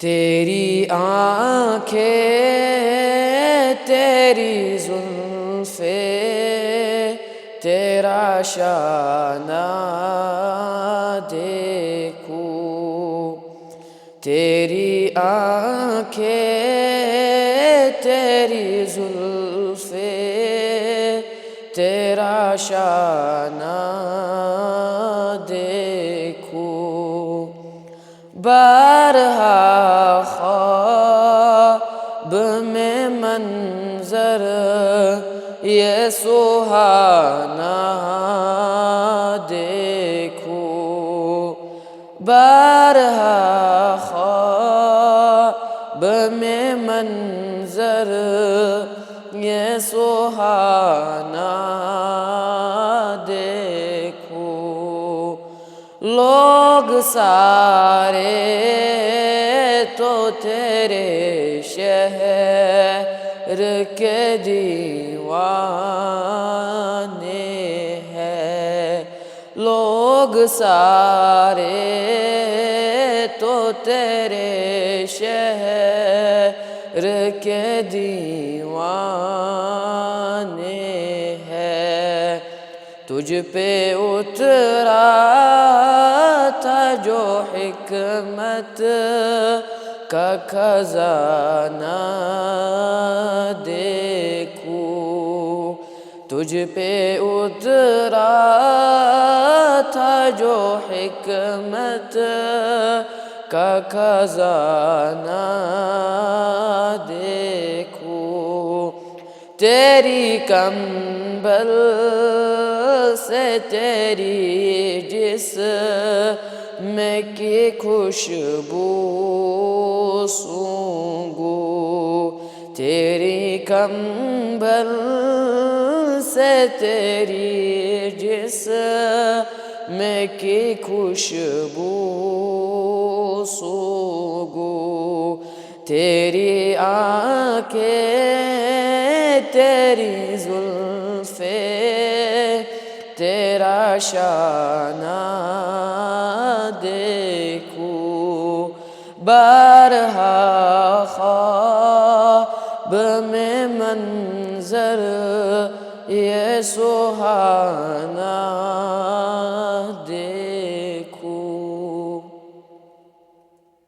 تیری آنکھیں تیری زلفیں تیرا شانہ دیکھوں، تیری آنکھیں تیری زلفیں تیرا شانہ دیکھوں، بارہا خواب میں منظر یہ سہانا دیکھوں، بارہا خواب میں منظر یہ سہانا دیکھوں، لوگ سارے تو تیرے شہر کے دیوانے ہیں، لوگ سارے تو تیرے شہر کے دیوانے ہیں، تجھ پہ اترا تھا جو حکمت کا خزانہ دیکھوں، تجھ پہ اترا تھا جو حکمت کا خزانہ دیکھوں، تیری کمبل سے تیری جسم کی خوشبو سونگوں، تیری کمبل سے تیری جسم کی خوشبو سونگوں، تیری آنکھیں تیری زلفیں تیرا شانہ دیکھوں، بارہا خواب میں منظر یہ سہانا